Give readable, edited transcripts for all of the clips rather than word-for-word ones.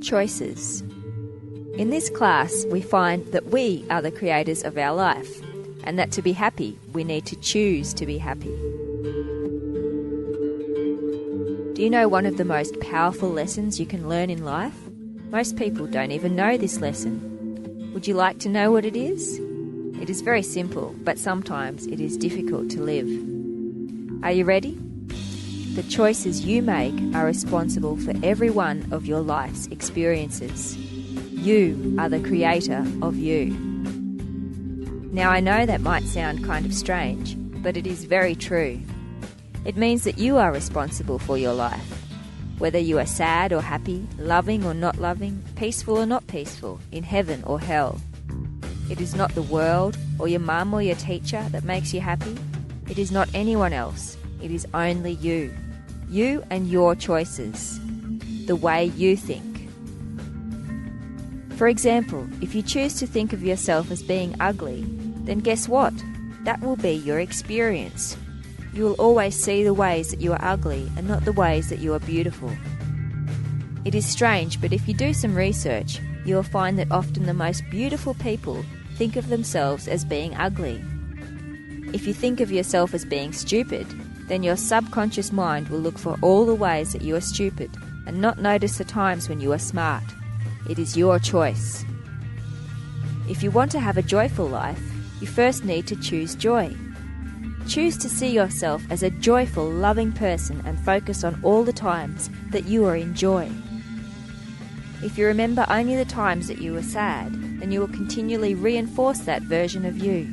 Choices. In this class, we find that we are the creators of our life, and that to be happy, we need to choose to be happy. Do you know one of the most powerful lessons you can learn in life? Most people don't even know this lesson. Would you like to know what it is? It is very simple, but sometimes it is difficult to live. Are you ready? The choices you make are responsible for every one of your life's experiences. You are the creator of you. Now, I know that might sound kind of strange, but it is very true. It means that you are responsible for your life. Whether you are sad or happy, loving or not loving, peaceful or not peaceful, in heaven or hell. It is not the world or your mum or your teacher that makes you happy. It is not anyone else. It is only you. You and your choices. The way you think. For example, if you choose to think of yourself as being ugly, then guess what? That will be your experience. You will always see the ways that you are ugly and not the ways that you are beautiful. It is strange, but if you do some research, you will find that often the most beautiful people think of themselves as being ugly. If you think of yourself as being stupid, then your subconscious mind will look for all the ways that you are stupid and not notice the times when you are smart. It is your choice. If you want to have a joyful life, you first need to choose joy. Choose to see yourself as a joyful, loving person and focus on all the times that you are in joy. If you remember only the times that you were sad, then you will continually reinforce that version of you.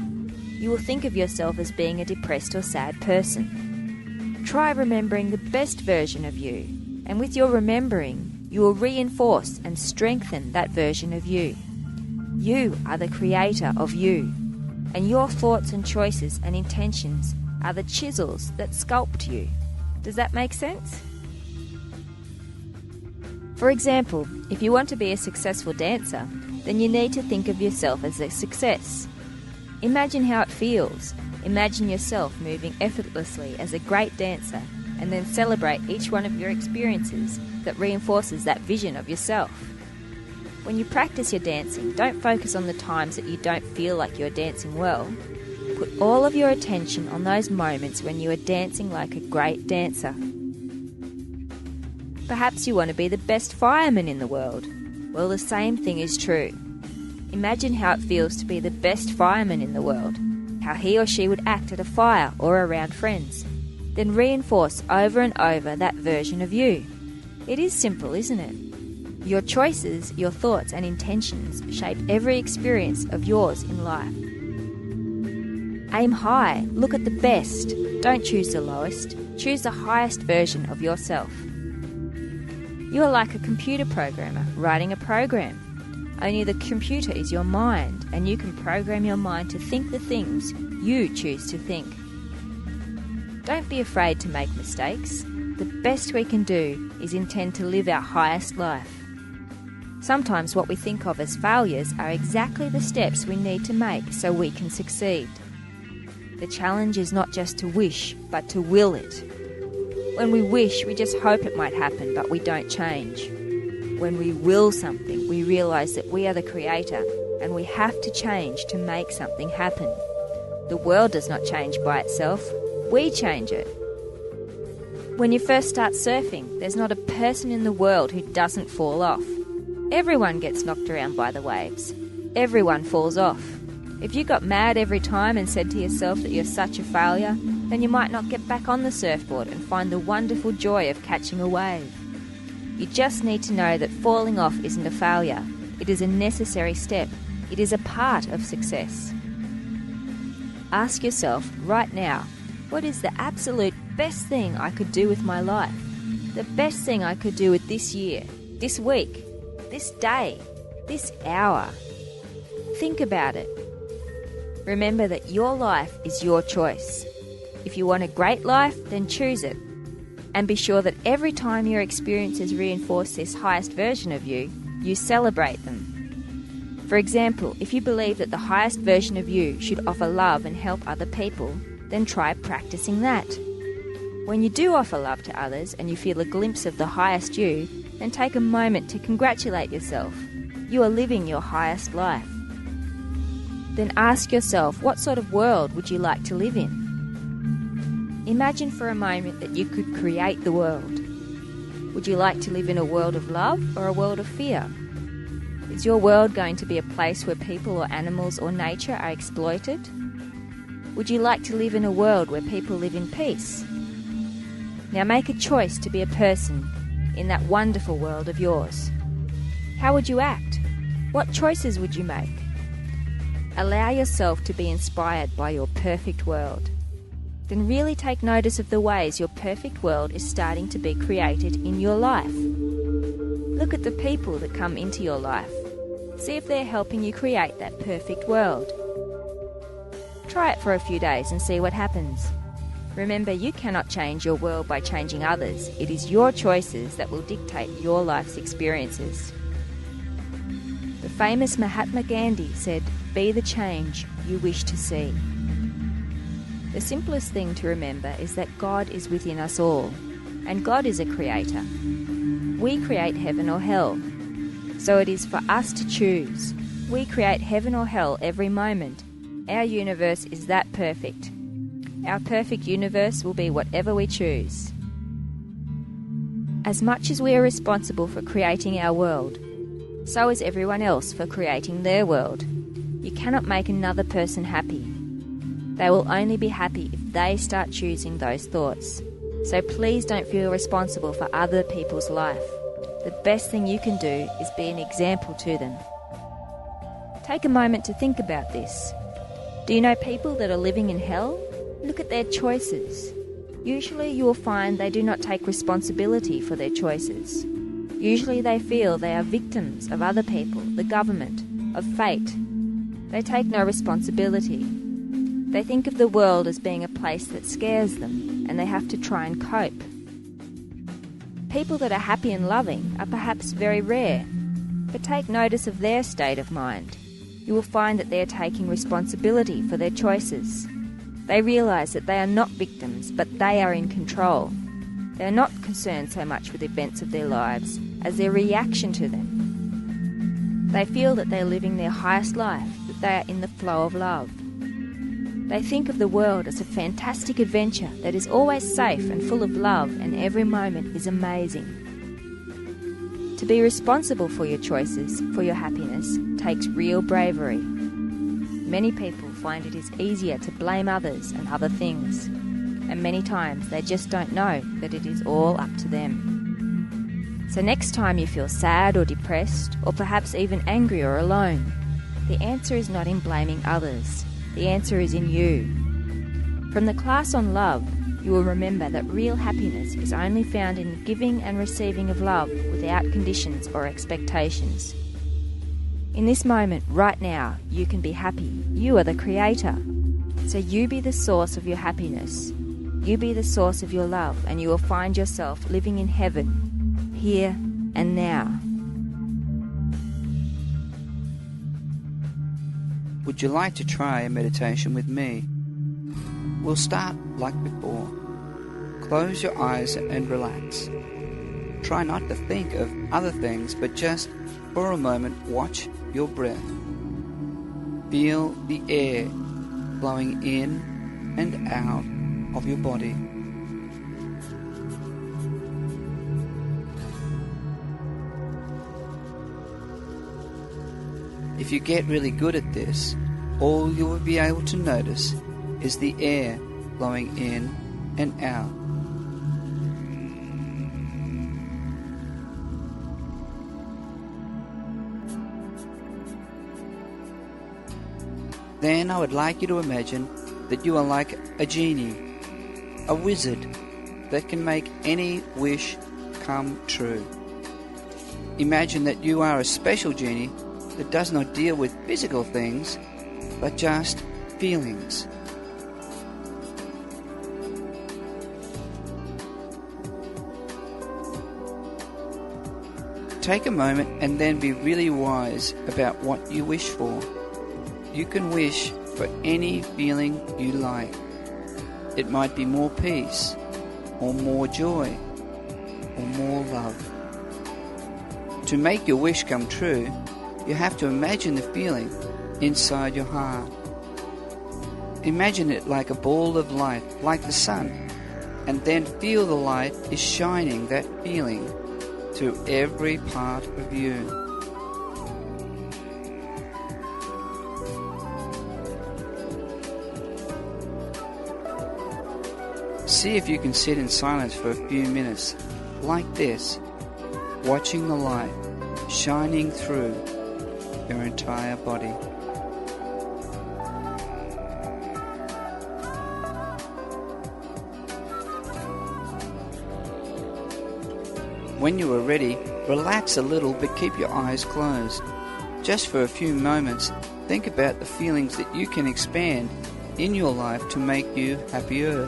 You will think of yourself as being a depressed or sad person. Try remembering the best version of you, and with your remembering, you will reinforce and strengthen that version of you. You are the creator of you, and your thoughts and choices and intentions are the chisels that sculpt you. Does that make sense? For example, if you want to be a successful dancer, then you need to think of yourself as a success. Imagine how it feels. Imagine yourself moving effortlessly as a great dancer, and then celebrate each one of your experiences that reinforces that vision of yourself. When you practice your dancing, don't focus on the times that you don't feel like you're dancing well. Put all of your attention on those moments when you are dancing like a great dancer. Perhaps you want to be the best fireman in the world. Well, the same thing is true. Imagine how it feels to be the best fireman in the world, how he or she would act at a fire or around friends. Then reinforce over and over that version of you. It is simple, isn't it? Your choices, your thoughts and intentions shape every experience of yours in life. Aim high, look at the best. Don't choose the lowest, choose the highest version of yourself. You are like a computer programmer writing a program. Only the computer is your mind, and you can program your mind to think the things you choose to think. Don't be afraid to make mistakes. The best we can do is intend to live our highest life. Sometimes what we think of as failures are exactly the steps we need to make so we can succeed. The challenge is not just to wish, but to will it. When we wish, we just hope it might happen, but we don't change. When we will something, we realise that we are the creator, and we have to change to make something happen. The world does not change by itself. We change it. When you first start surfing, there's not a person in the world who doesn't fall off. Everyone gets knocked around by the waves. Everyone falls off. If you got mad every time and said to yourself that you're such a failure, then you might not get back on the surfboard and find the wonderful joy of catching a wave. You just need to know that falling off isn't a failure. It is a necessary step. It is a part of success. Ask yourself right now, what is the absolute best thing I could do with my life? The best thing I could do with this year, this week, this day, this hour? Think about it. Remember that your life is your choice. If you want a great life, then choose it. And be sure that every time your experiences reinforce this highest version of you, you celebrate them. For example, if you believe that the highest version of you should offer love and help other people, then try practicing that. When you do offer love to others and you feel a glimpse of the highest you, then take a moment to congratulate yourself. You are living your highest life. Then ask yourself, what sort of world would you like to live in? Imagine for a moment that you could create the world. Would you like to live in a world of love or a world of fear? Is your world going to be a place where people or animals or nature are exploited? Would you like to live in a world where people live in peace? Now make a choice to be a person in that wonderful world of yours. How would you act? What choices would you make? Allow yourself to be inspired by your perfect world. Then really take notice of the ways your perfect world is starting to be created in your life. Look at the people that come into your life. See if they're helping you create that perfect world. Try it for a few days and see what happens. Remember, you cannot change your world by changing others. It is your choices that will dictate your life's experiences. The famous Mahatma Gandhi said, "Be the change you wish to see." The simplest thing to remember is that God is within us all, and God is a creator. We create heaven or hell, so it is for us to choose. We create heaven or hell every moment. Our universe is that perfect. Our perfect universe will be whatever we choose. As much as we are responsible for creating our world, so is everyone else for creating their world. You cannot make another person happy. They will only be happy if they start choosing those thoughts. So please don't feel responsible for other people's life. The best thing you can do is be an example to them. Take a moment to think about this. Do you know people that are living in hell? Look at their choices. Usually you will find they do not take responsibility for their choices. Usually they feel they are victims of other people, the government, of fate. They take no responsibility. They think of the world as being a place that scares them, and they have to try and cope. People that are happy and loving are perhaps very rare, but take notice of their state of mind. You will find that they are taking responsibility for their choices. They realise that they are not victims, but they are in control. They are not concerned so much with events of their lives as their reaction to them. They feel that they are living their highest life, that they are in the flow of love. They think of the world as a fantastic adventure that is always safe and full of love, and every moment is amazing. To be responsible for your choices, for your happiness, takes real bravery. Many people find it is easier to blame others and other things, and many times they just don't know that it is all up to them. So next time you feel sad or depressed, or perhaps even angry or alone, the answer is not in blaming others. The answer is in you. From the class on love, you will remember that real happiness is only found in giving and receiving of love without conditions or expectations. In this moment, right now, you can be happy. You are the creator. So you be the source of your happiness. You be the source of your love, and you will find yourself living in heaven, here and now. Would you like to try a meditation with me? We'll start like before. Close your eyes and relax. Try not to think of other things, but just for a moment watch your breath. Feel the air flowing in and out of your body. If you get really good at this, all you will be able to notice is the air flowing in and out. Then I would like you to imagine that you are like a genie, a wizard that can make any wish come true. Imagine that you are a special genie that does not deal with physical things, but just feelings. Take a moment and then be really wise about what you wish for. You can wish for any feeling you like. It might be more peace, or more joy, or more love. To make your wish come true, you have to imagine the feeling inside your heart. Imagine it like a ball of light, like the sun, and then feel the light is shining that feeling through every part of you. See if you can sit in silence for a few minutes, like this, watching the light shining through your entire body. When you are ready, relax a little but keep your eyes closed. Just for a few moments, think about the feelings that you can expand in your life to make you happier.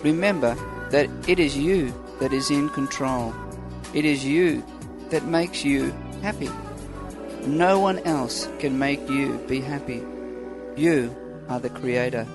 Remember that it is you that is in control. It is you that makes you happy. No one else can make you be happy. You are the creator.